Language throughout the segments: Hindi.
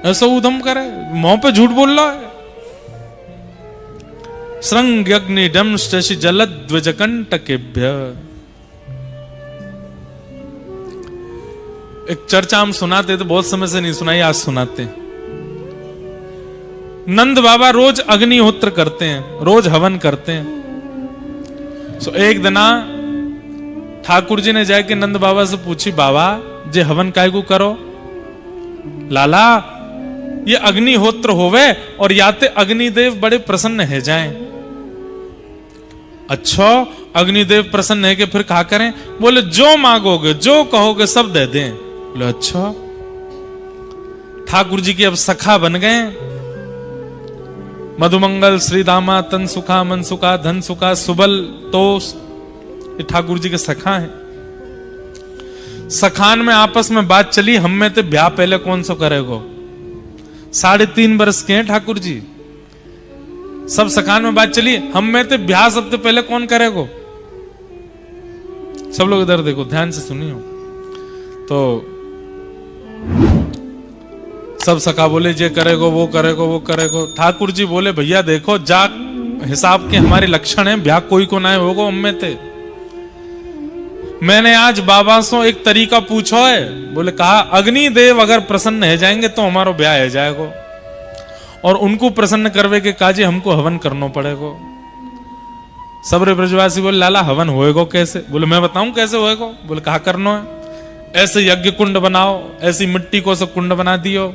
ऐसा उधम करे, मुंह पे झूठ बोल रहा है। श्रृंग अग्नि डमशि जलद्विजकंटकेभ्य। एक चर्चा हम सुनाते थे, बहुत समय से नहीं सुनाई, आज सुनाते। नंद बाबा रोज अग्निहोत्र करते हैं, रोज हवन करते हैं। सो एक दिना ठाकुर जी ने जाके नंद बाबा से पूछी, बाबा जे हवन काय को करो? लाला ये अग्निहोत्र होवे और याते अग्निदेव बड़े प्रसन्न है जाएं। अच्छा अग्निदेव प्रसन्न है कि फिर कहा करें? बोले जो मांगोगे जो कहोगे सब दे दें। बोले अच्छा। ठाकुर जी की अब सखा बन गए। मधुमंगल श्रीदामा तन सुखा मन सुखा धन सुखा सुबल तोष, ये ठाकुर जी के सखा हैं। सखान में आपस में बात चली, हम में तो ब्याह पहले कौन सा करेगो? 3.5 वर्ष के हैं ठाकुर जी। सब सखान में बात चली, हम में तो ब्याह सबसे पहले कौन करेगो? सब लोग इधर देखो, ध्यान से सुनियो। तो सब सखा बोले जे करेगो वो करेगो वो करेगो। ठाकुर जी बोले भैया देखो जा हिसाब के हमारे लक्षण हैं, ब्याह कोई को ना होगो हम में थे। मैंने आज बाबा से एक तरीका पूछो है, बोले कहा अग्निदेव अगर प्रसन्न है जाएंगे तो हमारो ब्याह है जाएगो, और उनको प्रसन्न करवे के काजे हमको हवन करना पड़ेगो। सबरे ब्रजवासी बोले लाला हवन होएगो कैसे? बोले मैं बताऊं कैसे होएगो। बोले कहा करना है? ऐसे यज्ञ कुंड बनाओ, ऐसी मिट्टी को सब कुंड बना दियो।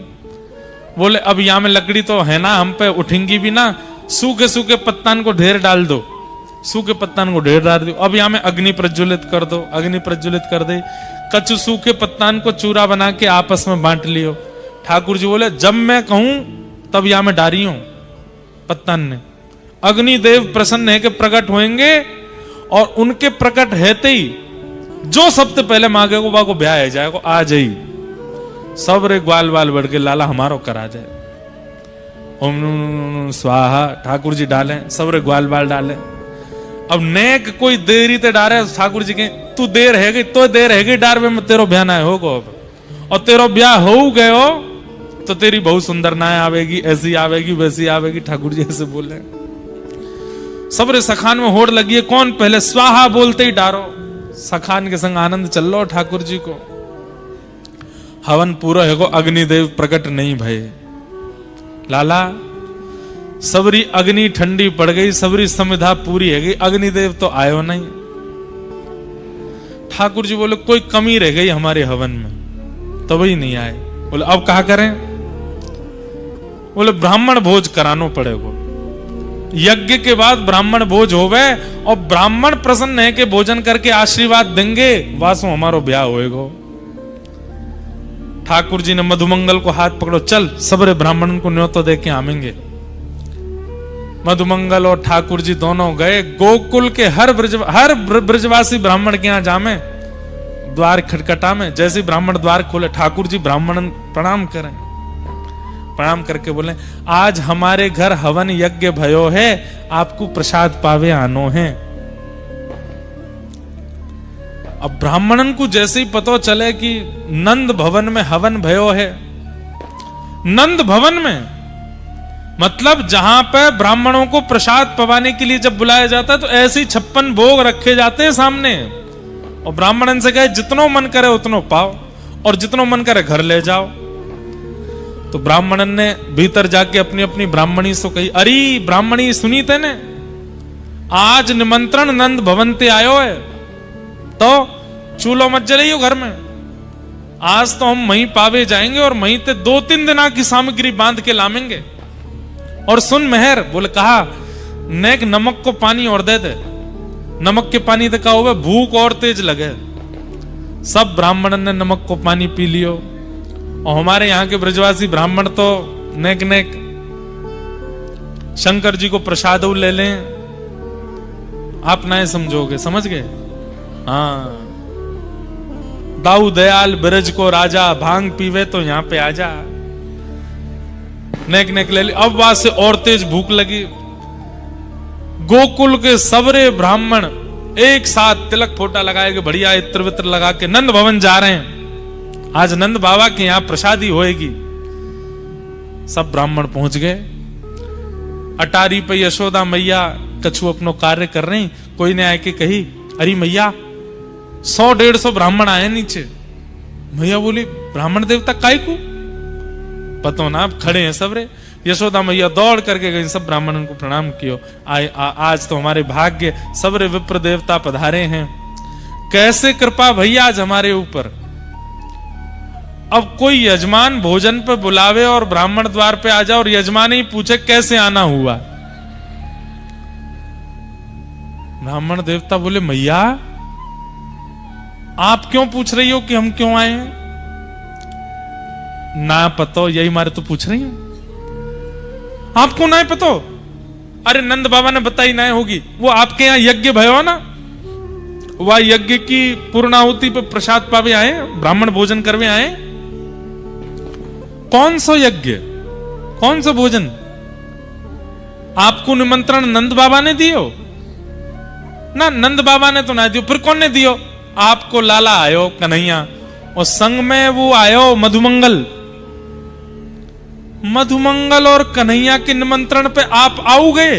बोले अब यहां में लकड़ी तो है ना, हम पे उठेंगी भी ना, सूखे सूखे पत्तान को ढेर डाल दो, सूखे पत्तान को ढेर डाल दो। अब यहां में अग्नि प्रज्वलित कर दो, अग्नि प्रज्वलित कर दे, कच्चे सूखे पत्तान को चूरा बना के आपस में बांट लियो। ठाकुर जी बोले जब मैं कहूं तब यहां में डारी हूं पत्तान ने। अग्निदेव प्रसन्न है कि प्रकट होंगे, और उनके प्रकट हेते ही जो सबसे पहले मांगेगो वो ब्याह है जाएगा। आ जाई सब रे ग्वाल बाल बढ़ के लाला हमारो करा जाए। ओम स्वाहा ठाकुर जी डाले, सब रे ग्वाल बाल डाले। अब नेक कोई देरी ते डारे, ठाकुर जी के तू देर है गई तो देर है गई डार में तेरो ब्याह ना होगो। अब और तेरो ब्याह हो गयो तो तेरी बहुत सुंदर ना आवेगी, ऐसी आवेगी वैसी आवेगी। ठाकुर जी ऐसे बोले। सबरे सखान में होड़ लगी है, कौन पहले स्वाहा बोलते ही डारो। सखान के संग आनंद चल लो ठाकुर जी को। हवन पूरा है, अग्निदेव प्रकट नहीं भय। लाला सबरी अग्नि ठंडी पड़ गई, सबरी समिधा पूरी है गई, अग्निदेव तो आयो नहीं। ठाकुर जी बोले कोई कमी रह गई हमारे हवन में, तो वही नहीं आए। बोले अब कहा करें? बोले ब्राह्मण भोज करानो पड़ेगा। यज्ञ के बाद ब्राह्मण भोज होवे, और ब्राह्मण प्रसन्न है कि भोजन करके आशीर्वाद देंगे, वासो हमारो ब्याह होएगो। ठाकुर जी ने मधुमंगल को हाथ पकड़ो, चल सबरे ब्राह्मण को न्योता दे के आवेंगे। मधुमंगल और ठाकुर जी दोनों गए। गोकुल के हर ब्रजवासी ब्राह्मण के यहां जामे, द्वार खटखटा में। जैसे ब्राह्मण द्वार खोले, ठाकुर जी ब्राह्मण प्रणाम करें। प्रणाम करके बोले आज हमारे घर हवन यज्ञ भयो है, आपको प्रसाद पावे आनो है। अब ब्राह्मणन को जैसे ही पता चले कि नंद भवन में हवन भयो है, नंद भवन में मतलब जहां पे ब्राह्मणों को प्रसाद पवाने के लिए जब बुलाया जाता है तो ऐसे ही 56 भोग रखे जाते हैं सामने, और ब्राह्मणन से कहे जितनो मन करे उतनो पाओ, और जितनो मन करे घर ले जाओ। तो ब्राह्मणन ने भीतर जाके अपनी अपनी ब्राह्मणी से कही, अरे ब्राह्मणी सुनी तेने, आज निमंत्रण नंद भवन ते आयो है, तो चूल्हो मत जलाइयो घर में। आज तो हम वहीं पावे जाएंगे और वहीं ते 2-3 दिना की सामग्री बांध के लामेंगे। और सुन मेहर, बोले कहा नेक नमक को पानी और दे दे। नमक के पानी तो का हुआ भूख और तेज लगे। सब ब्राह्मणन ने नमक को पानी पी लियो, और हमारे यहाँ के ब्रजवासी ब्राह्मण तो नेक नेक शंकर जी को प्रसाद ले लें। आप ना समझोगे, समझ गए? हाँ, दाऊ दयाल ब्रज को राजा, भांग पीवे तो यहाँ पे आजा। नेक नेक ले ली। अब वहां से और तेज भूख लगी। गोकुल के सबरे ब्राह्मण एक साथ तिलक फोटा लगाएंगे, बढ़िया इत्र वित्र लगा के नंद भवन जा रहे हैं। आज नंद बाबा के यहां प्रसादी होएगी। सब ब्राह्मण पहुंच गए। अटारी पे यशोदा मैया कछु अपनो कार्य कर रही, कोई ने आके कही, अरे मैया 100-150 ब्राह्मण आए नीचे। मैया बोली, ब्राह्मण देवता काय को? पतो ना, आप खड़े हैं सबरे। यशोदा मैया दौड़ करके गई, सब ब्राह्मणों को प्रणाम कियो। आज तो हमारे भाग्य सबरे विप्र देवता पधारे हैं, कैसे कृपा भैया आज हमारे ऊपर। अब कोई यजमान भोजन पे बुलावे और ब्राह्मण द्वार पे आ जाए और यजमान ही पूछे कैसे आना हुआ। ब्राह्मण देवता बोले, मैया आप क्यों पूछ रही हो कि हम क्यों आए हैं? ना पतो, यही मारे तो पूछ रही हूं। आपको ना पतो? अरे नंद बाबा ने बताई ना होगी, वो आपके यहां यज्ञ भयो ना, वह यज्ञ की पूर्णाहुति पे प्रसाद पावे आए, ब्राह्मण भोजन करवे आए। कौन सा यज्ञ, कौन सा भोजन? आपको निमंत्रण नंद बाबा ने दियो ना? नंद बाबा ने तो ना दियो, फिर कौन ने दियो? आपको लाला आयो कन्हैया, और संग में वो आयो मधुमंगल। मधुमंगल और कन्हैया के निमंत्रण पे आप आओगे?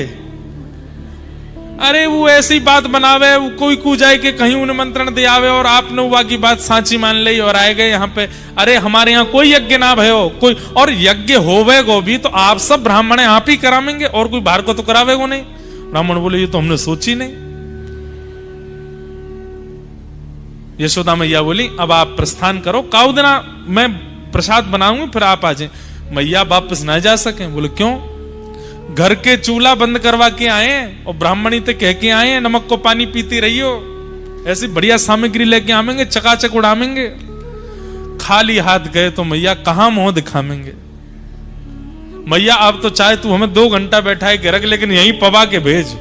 अरे वो ऐसी बात बनावे, वो कोई कू जाए कि कहीं निमंत्रण दे आवे और आपने वो की बात साची मान ली और आए गए यहाँ पे। अरे हमारे यहाँ कोई यज्ञ ना भयो कोई, और यज्ञ होवे गो भी तो आप सब ब्राह्मण आप ही करावेंगे और कोई बाहर को तो करावे गो नहीं। ब्राह्मण बोले, ये तो हमने सोची नहीं। यशोदा मैया बोली, अब आप प्रस्थान करो, काउ देना मैं प्रसाद बनाऊंगी, फिर आप आ जाए। मैया वापस ना जा सके। बोले क्यों? घर के चूल्हा बंद करवा के आए और ब्राह्मणी ते कह के आए, नमक को पानी पीती रहियो, ऐसी बढ़िया सामग्री लेके आवेंगे, चकाचक उड़ावेंगे। खाली हाथ गए तो मैया कहां मुंह दिखावेंगे? मैया अब तो चाहे तू हमें 2 घंटा बैठाए के रख, लेकिन यहीं पवा के भेज।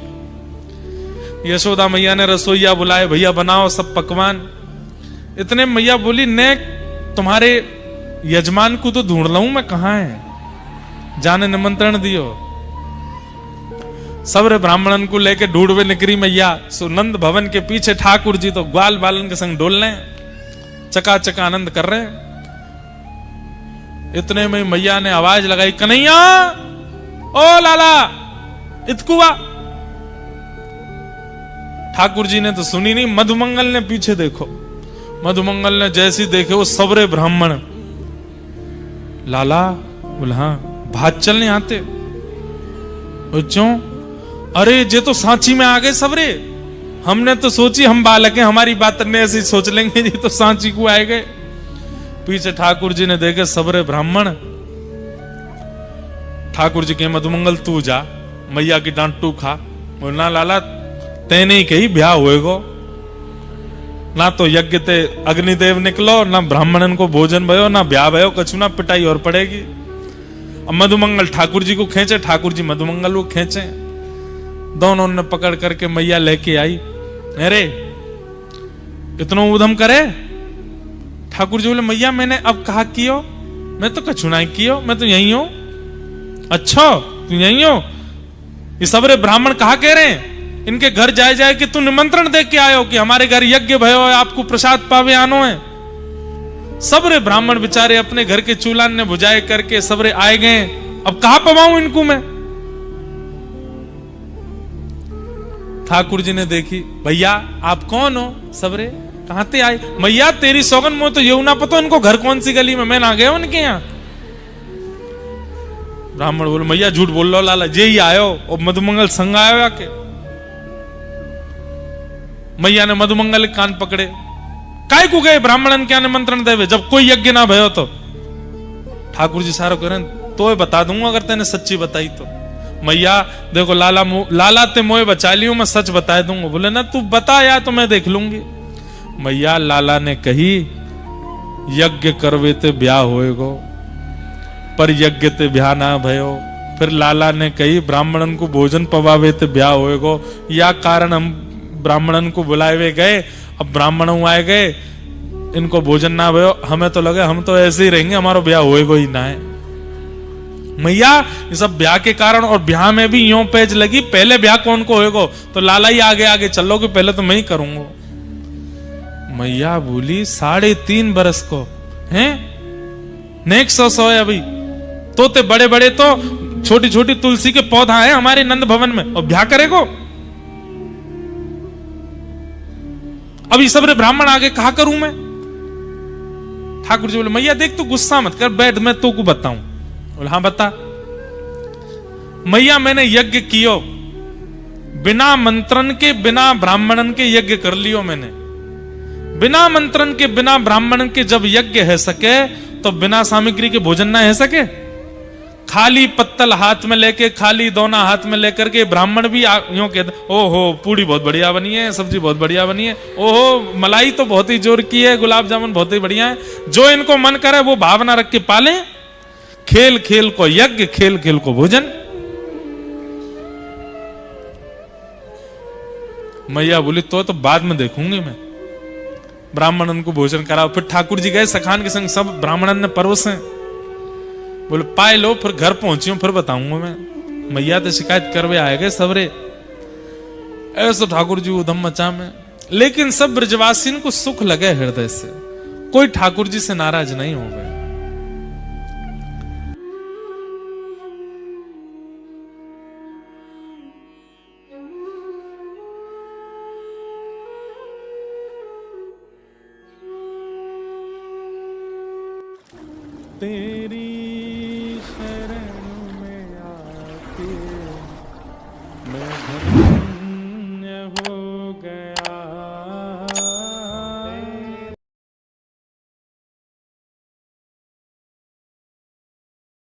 यशोदा मैया ने रसोईया बुलाए, भैया बनाओ सब पकवान। इतने मैया बोली, ने तुम्हारे यजमान को तो ढूंढ लाऊं मैं, कहां है? जाने निमंत्रण दियो। सबरे ब्राह्मणन को लेके ढूंढवे निकरी मैया। सुनंद भवन के पीछे ठाकुर जी तो ग्वाल बालन के संग डोल रहे, चकाचक आनंद कर रहे। इतने में मैया ने आवाज लगाई, कन्हैया, ओ लाला, इतकुआ। ठाकुर जी ने तो सुनी नहीं, मधुमंगल ने पीछे देखो। मधुमंगल ने जैसी देखे वो सबरे ब्राह्मण। लाला बोला, हाँ भात चलने आते। क्यों? अरे जे तो सांची में आ गए सबरे, हमने तो सोची हम बालक हैं, हमारी बात ने ऐसी सोच लेंगे, ये तो सांची को आए गए। पीछे ठाकुर जी ने देखे सबरे ब्राह्मण। ठाकुर जी के, मधुमंगल तू जा, मैया की डांटू खा। बोलना लाला तेने ही कही ब्याह होएगो, ना तो यज्ञ ते अग्निदेव निकलो, ना ब्राह्मणन को भोजन भयो, ना ब्याह भयो, कछु ना पिटाई और पड़ेगी। अब मधुमंगल ठाकुर जी को खींचे, ठाकुर जी मधुमंगल को खींचे। दोनों ने पकड़ करके मैया लेके आई। अरे इतना उधम करे? ठाकुर जी बोले, मैया मैंने अब कहा कियो, मैं तो कछु ना कियो, मैं तो यही हूं। अच्छा तू यही हो? ये सबरे ब्राह्मण कहा कह रहे हैं, इनके घर जाए जाए कि तू निमंत्रण दे के आयो कि हमारे घर यज्ञ भयो है, आपको प्रसाद पावे आनो है। सबरे ब्राह्मण बेचारे अपने घर के चूल्हा ने बुझाए करके सबरे आए गए। अब कहां पवाऊं इनको मैं? ठाकुर जी ने देखी, भैया आप कौन हो? सबरे कहां ते आए? मैया तेरी सौगन में तो ये ना पता इनको घर कौन सी गली में, मैं ना गया उनके यहां। ब्राह्मण बोले, मैया झूठ बोल लो लाला, जे ही आयो और मधुमंगल संग आयो आके। मैया ने मधुमंगल के कान पकड़े, काय को गए ब्राह्मणन क्या निमंत्रण देवे जब कोई यज्ञ ना भयो तो? ठाकुर जी सारो करें तो बता दूंगा अगर तेने सच्ची बताई तो। मैया देखो लाला ते मोए बचा लियो, मैं सच बता दूंगा। बोले ना तू बता या तो मैं देख लूंगी। मैया लाला ने कही, यज्ञ करवे ते ब्याह होएगो, पर यज्ञ ते ब्याह ना भयो। फिर लाला ने कही, ब्राह्मणन को भोजन पवावे ते ब्याह होएगो, या कारण हम ब्राह्मणन को बुलाए गए। अब ब्राह्मण आए गए, इनको भोजन ना भयो, हमें तो लगे हम तो ऐसे ही रहेंगे, हमारा ब्याह होएगो ही ना है। मैया ये सब ब्याह के कारण, और ब्याह में भी यूं पेज लगी, पहले ब्याह कौन को होएगो? तो लाला ही आगे आगे चलो कि पहले तो मैं ही करूंगा। मैया बोली, 3.5 बरस को हैं, नेक्स्ट 100 है अभी, तोते बड़े बड़े तो छोटी छोटी तुलसी के पौधा है हमारे नंद भवन में, और ब्याह करेगो। अब ये सब रे ब्राह्मण आगे कहा करूं मैं? ठाकुर जी बोले मैया देख तू गुस्सा मत कर, बैठ मैं तो को बताऊं। बोले हाँ बता। मैया मैंने यज्ञ कियो, बिना मंत्रन के बिना ब्राह्मणन के यज्ञ कर लियो मैंने। बिना मंत्रन के बिना ब्राह्मणन के जब यज्ञ है सके तो बिना सामग्री के भोजन ना है सके। खाली पत्तल हाथ में लेके, खाली दोना हाथ में लेकर के ब्राह्मण भी यूं कहते ओहो पूड़ी बहुत बढ़िया बनी है, सब्जी बहुत बढ़िया बनी है, ओहो मलाई तो बहुत ही जोर की है, गुलाब जामुन बहुत ही बढ़िया है। जो इनको मन करे वो भावना रख के पाले। खेल खेल को यज्ञ, खेल खेल को भोजन। मैया बोली तो बाद में देखूंगी मैं। ब्राह्मणन को भोजन कराओ। फिर ठाकुर जी गए सखान के संग, सब ब्राह्मणन ने परोसे। बोले पाए लो, फिर घर पहुंची हूं फिर बताऊंगा मैं। मैया तो शिकायत करवे आए गए सबरे। ऐसा ठाकुर जी उधम मचा में, लेकिन सब ब्रजवासी को सुख लगे हृदय से, कोई ठाकुर जी से नाराज नहीं हो गए। तेरी